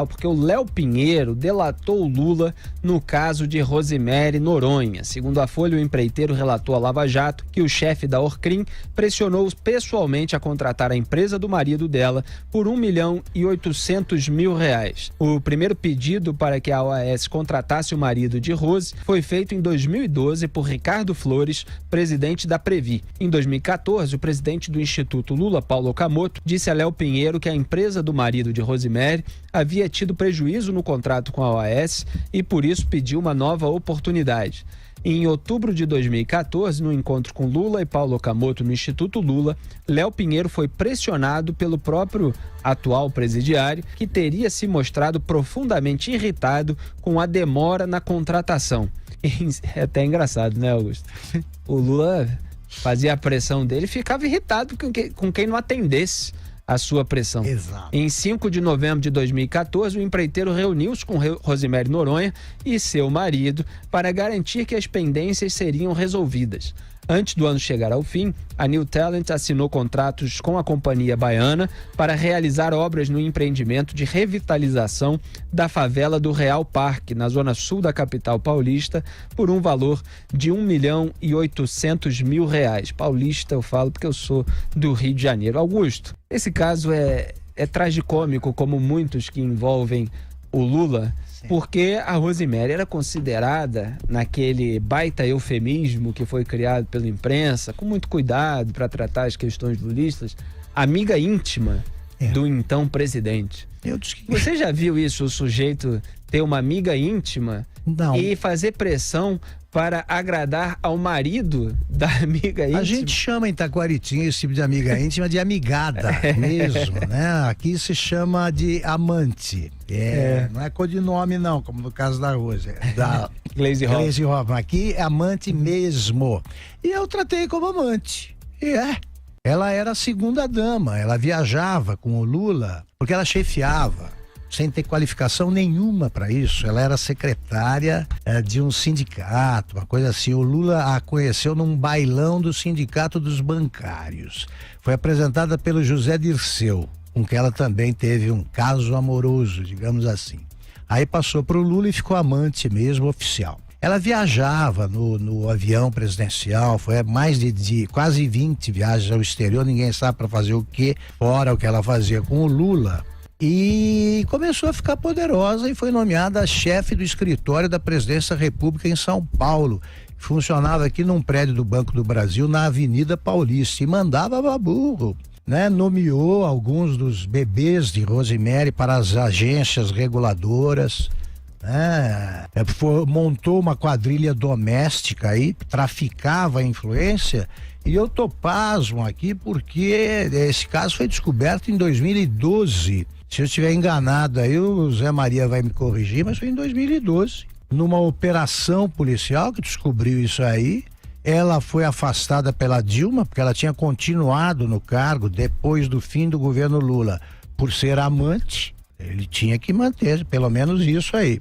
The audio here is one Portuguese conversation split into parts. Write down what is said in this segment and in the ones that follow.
porque o Léo Pinheiro delatou o Lula no caso de Rosemary Noronha. Segundo a Folha, o empreiteiro relatou à Lava Jato que o chefe da Orcrim pressionou pessoalmente a contratar a empresa do marido dela por R$1.800.000. O primeiro pedido para que a OAS contratasse o marido de Rose foi feito em 2012 por Ricardo Flores, presidente da Previ. Em 2014, o presidente do Instituto Lula, Paulo Okamoto, disse a Léo Pinheiro que a empresa do marido de Rosemary havia tido prejuízo no contrato com a OAS e por isso pediu uma nova oportunidade. Em outubro de 2014, no encontro com Lula e Paulo Okamoto no Instituto Lula, Léo Pinheiro foi pressionado pelo próprio atual presidiário, que teria se mostrado profundamente irritado com a demora na contratação. É até engraçado, né, Augusto? O Lula fazia a pressão dele e ficava irritado com quem não atendesse a sua pressão. Exato. Em 5 de novembro de 2014, o empreiteiro reuniu-se com Rosemary Noronha e seu marido para garantir que as pendências seriam resolvidas. Antes do ano chegar ao fim, a New Talent assinou contratos com a companhia baiana para realizar obras no empreendimento de revitalização da favela do Real Parque, na zona sul da capital paulista, por um valor de R$1.800.000. Paulista eu falo porque eu sou do Rio de Janeiro. Augusto, esse caso é tragicômico, como muitos que envolvem o Lula, porque a Rosemary era considerada, naquele baita eufemismo que foi criado pela imprensa, com muito cuidado para tratar as questões lulistas, amiga íntima do então presidente. Você já viu isso, o sujeito ter uma amiga íntima e fazer pressão para agradar ao marido da amiga íntima? A gente chama em Taquaritinga esse tipo de amiga íntima de amigada mesmo, né? Aqui se chama de amante. Não é codinome não, como no caso da Rose, da Glaze Hoffman. Aqui é amante mesmo. E eu tratei como amante. Ela era a segunda dama, ela viajava com o Lula porque ela chefiava, sem ter qualificação nenhuma para isso. Ela era secretária de um sindicato, uma coisa assim. O Lula a conheceu num bailão do Sindicato dos Bancários. Foi apresentada pelo José Dirceu, com que ela também teve um caso amoroso, digamos assim. Aí passou para o Lula e ficou amante mesmo, oficial. Ela viajava no avião presidencial, foi mais de quase 20 viagens ao exterior, ninguém sabe para fazer o que, fora o que ela fazia com o Lula. E começou a ficar poderosa e foi nomeada chefe do escritório da Presidência da República em São Paulo. Funcionava aqui num prédio do Banco do Brasil, na Avenida Paulista, e mandava baburro, né? Nomeou alguns dos bebês de Rosemary para as agências reguladoras, montou uma quadrilha doméstica aí, traficava a influência. E eu tô pasmo aqui porque esse caso foi descoberto em 2012. Se eu estiver enganado aí, o Zé Maria vai me corrigir, mas foi em 2012. Numa operação policial que descobriu isso aí, ela foi afastada pela Dilma, porque ela tinha continuado no cargo depois do fim do governo Lula. Por ser amante, ele tinha que manter pelo menos isso aí.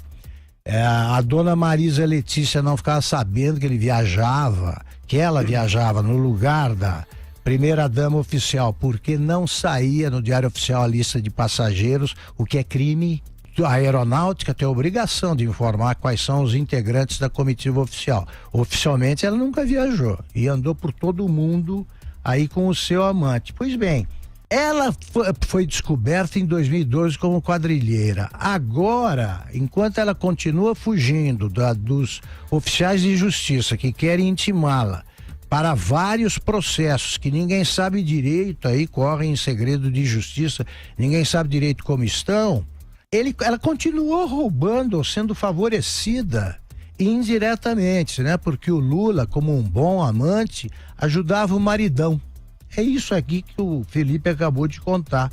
A dona Marisa Letícia não ficava sabendo que ela viajava no lugar da primeira-dama oficial, porque não saía no Diário Oficial a lista de passageiros, o que é crime. A aeronáutica tem a obrigação de informar quais são os integrantes da comitiva oficial. Oficialmente ela nunca viajou e andou por todo o mundo aí com o seu amante. Pois bem, ela foi descoberta em 2012 como quadrilheira. Agora, enquanto ela continua fugindo dos oficiais de justiça que querem intimá-la para vários processos que ninguém sabe direito, aí correm em segredo de justiça, ninguém sabe direito como estão, ela continuou roubando, sendo favorecida indiretamente, né? Porque o Lula, como um bom amante, ajudava o maridão. É isso aqui que o Felipe acabou de contar.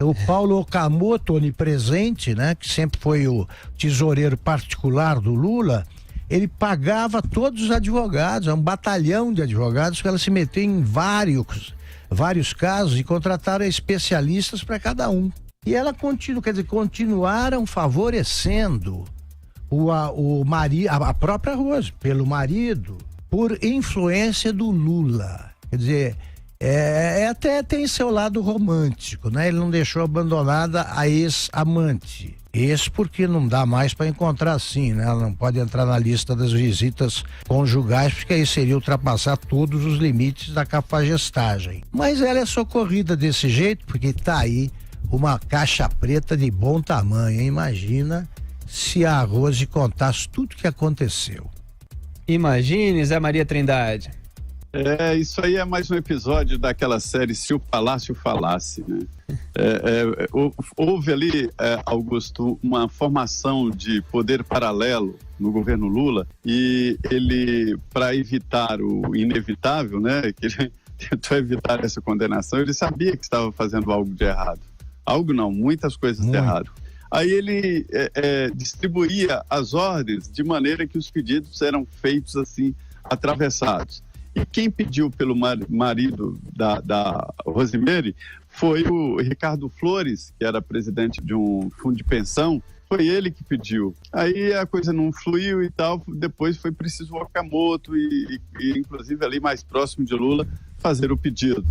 O Paulo Okamoto, onipresente, né? Que sempre foi o tesoureiro particular do Lula, ele pagava todos os advogados, um batalhão de advogados, que ela se meteu em vários casos e contrataram especialistas para cada um. E ela continuaram favorecendo a própria Rose, pelo marido, por influência do Lula. Quer dizer, até tem seu lado romântico, né? Ele não deixou abandonada a ex-amante. Isso porque não dá mais para encontrar assim, né? Ela não pode entrar na lista das visitas conjugais, porque aí seria ultrapassar todos os limites da cafajestagem. Mas ela é socorrida desse jeito porque tá aí uma caixa preta de bom tamanho, hein? Imagina se a Rose contasse tudo que aconteceu. Imagine, Zé Maria Trindade. Isso aí é mais um episódio daquela série Se o Palácio Falasse, né? Houve ali, Augusto, uma formação de poder paralelo no governo Lula e ele, para evitar o inevitável, né, que ele tentou evitar essa condenação, ele sabia que estava fazendo algo de errado. Algo não, muitas coisas de errado. Aí ele distribuía as ordens de maneira que os pedidos eram feitos assim, atravessados. E quem pediu pelo marido da Rosemary foi o Ricardo Flores, que era presidente de um fundo de pensão. Foi ele que pediu. Aí a coisa não fluiu e tal. Depois foi preciso o Okamoto e inclusive ali mais próximo de Lula, fazer o pedido.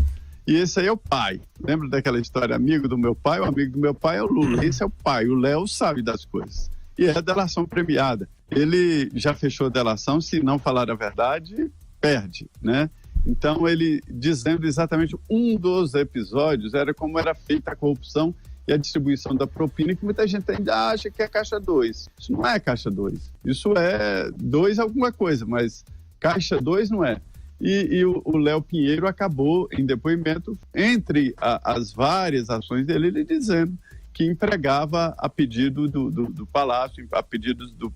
E esse aí é o pai. Lembra daquela história, amigo do meu pai? O amigo do meu pai é o Lula. Esse é o pai. O Léo sabe das coisas. E é a delação premiada. Ele já fechou a delação. Se não falar a verdade, perde, né? Então ele dizendo exatamente um dos episódios era como era feita a corrupção e a distribuição da propina, que muita gente ainda acha que é caixa 2. Isso não é caixa 2. Isso é 2 alguma coisa, mas caixa 2 não é. E o Léo Pinheiro acabou em depoimento, entre as várias ações dele, ele dizendo que empregava a pedido do Palácio, a pedidos do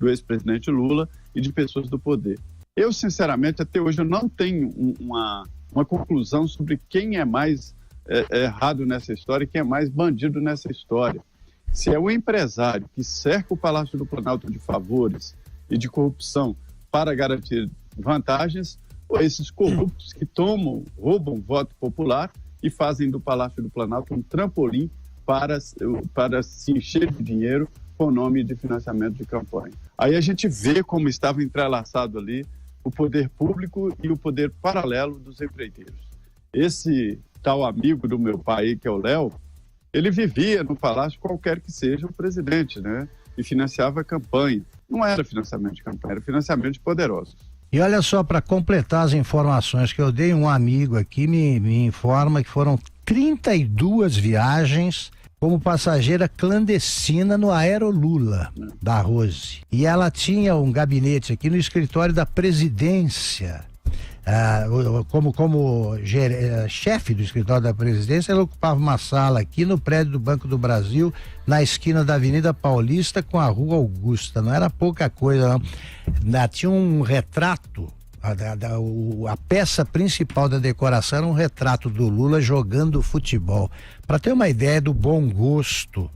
ex-presidente Lula e de pessoas do poder. Eu, sinceramente, até hoje eu não tenho uma conclusão sobre quem é mais errado nessa história e quem é mais bandido nessa história. Se é o empresário que cerca o Palácio do Planalto de favores e de corrupção para garantir vantagens, ou esses corruptos que roubam voto popular e fazem do Palácio do Planalto um trampolim para se encher de dinheiro com o nome de financiamento de campanha. Aí a gente vê como estava entrelaçado ali o poder público e o poder paralelo dos empreiteiros. Esse tal amigo do meu pai, que é o Léo, ele vivia no palácio qualquer que seja o presidente, né? E financiava a campanha. Não era financiamento de campanha, era financiamento de poderosos. E olha só, para completar as informações que eu dei, um amigo aqui me informa que foram 32 viagens como passageira clandestina no Aerolula da Rose. E ela tinha um gabinete aqui no escritório da presidência. Como chefe do escritório da presidência, ela ocupava uma sala aqui no prédio do Banco do Brasil, na esquina da Avenida Paulista com a Rua Augusta. Não era pouca coisa, não. Tinha um retrato, a peça principal da decoração era um retrato do Lula jogando futebol. Para ter uma ideia do bom gosto,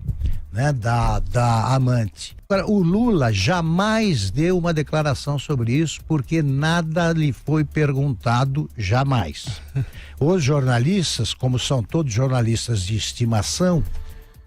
né, da amante. Agora, o Lula jamais deu uma declaração sobre isso, porque nada lhe foi perguntado, jamais. Os jornalistas, como são todos jornalistas de estimação,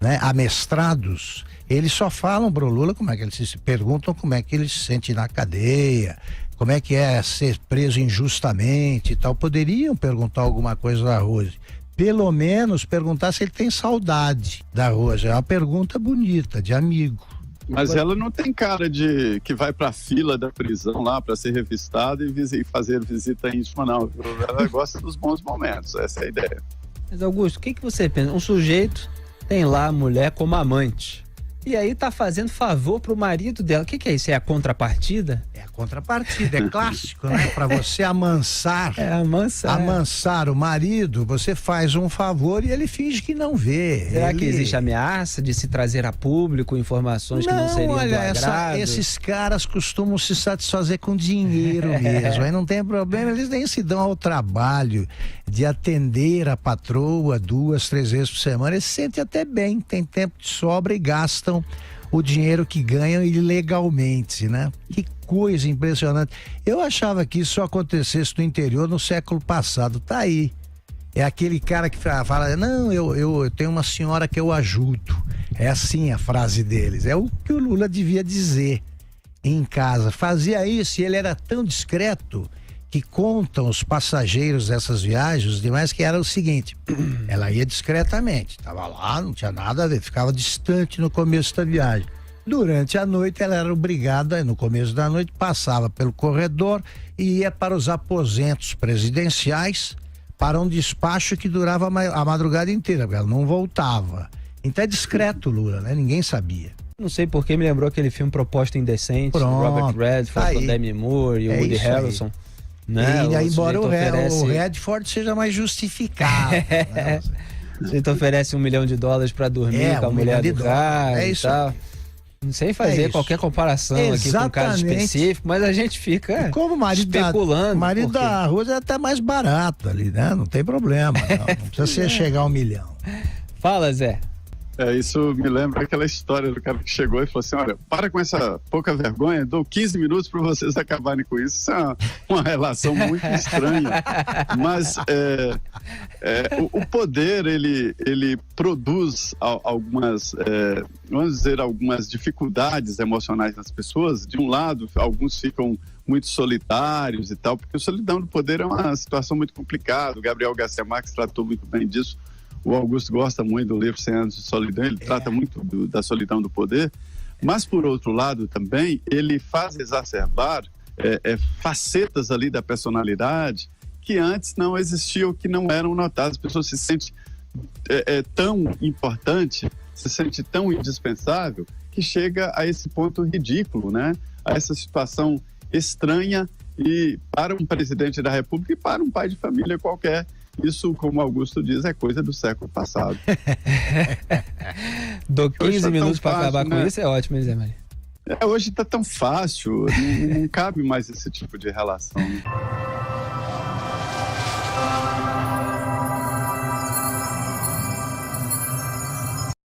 né, amestrados, eles só falam pro Lula como é que eles se perguntam como é que ele se sente na cadeia, como é que é ser preso injustamente e tal. Poderiam perguntar alguma coisa da Rose. Pelo menos perguntar se ele tem saudade da Rose. É uma pergunta bonita, de amigo. Mas ela não tem cara de que vai para a fila da prisão lá para ser revistada e fazer visita íntima, não. Ela gosta dos bons momentos, essa é a ideia. Mas, Augusto, o que você pensa? Um sujeito tem lá a mulher como amante. E aí tá fazendo favor pro marido dela. O que é isso? É a contrapartida? É a contrapartida, é clássico, né? Pra você amansar. Amansar o marido, você faz um favor e ele finge que não vê. Será que existe ameaça de se trazer a público informações que não seriam do agrado? Esses caras costumam se satisfazer com dinheiro mesmo. Aí não tem problema, eles nem se dão ao trabalho de atender a patroa 2, 3 vezes por semana. Eles se sentem até bem, tem tempo de sobra e gastam o dinheiro que ganham ilegalmente, né? Que coisa impressionante. Eu achava que isso só acontecesse no interior no século passado. Tá aí. É aquele cara que fala, não, eu tenho uma senhora que eu ajudo. É assim a frase deles. É o que o Lula devia dizer em casa. Fazia isso e ele era tão discreto que contam os passageiros dessas viagens, os demais, que era o seguinte: ela ia discretamente, estava lá, não tinha nada a ver, ficava distante no começo da viagem. Durante a noite ela era obrigada, no começo da noite, passava pelo corredor e ia para os aposentos presidenciais para um despacho que durava a madrugada inteira, porque ela não voltava. Então é discreto, Lula, né? Ninguém sabia. Não sei porque me lembrou aquele filme Proposta Indecente, Pronto, Robert Redford, com Demi Moore e o Woody Harrelson. Né? E aí, embora o oferece... Redford seja mais justificado. Né? O sujeito oferece $1 milhão para dormir com a mulher do cara e tal. Não sei fazer qualquer comparação aqui com um caso específico, mas a gente fica como especulando. O marido da Rose é até mais barato ali, né? Não tem problema, não precisa ser chegar ao $1 milhão. Fala, Zé. Isso me lembra aquela história do cara que chegou e falou assim: olha, para com essa pouca vergonha, dou 15 minutos para vocês acabarem com isso. Isso é uma relação muito estranha. Mas o poder, ele produz algumas, vamos dizer, algumas dificuldades emocionais nas pessoas. De um lado, alguns ficam muito solitários e tal, porque a solidão do poder é uma situação muito complicada. O Gabriel Garcia Marques tratou muito bem disso. O Augusto gosta muito do livro 100 anos de solidão, ele trata muito da solidão do poder, mas por outro lado também ele faz exacerbar facetas ali da personalidade que antes não existiam, que não eram notadas. A pessoa se sente tão importante, se sente tão indispensável, que chega a esse ponto ridículo, né? A essa situação estranha, e para um presidente da República e para um pai de família qualquer. Isso, como Augusto diz, é coisa do século passado. Dou 15 minutos para acabar com isso, é ótimo, hein, Zé Maria? Hoje está tão fácil, não cabe mais esse tipo de relação.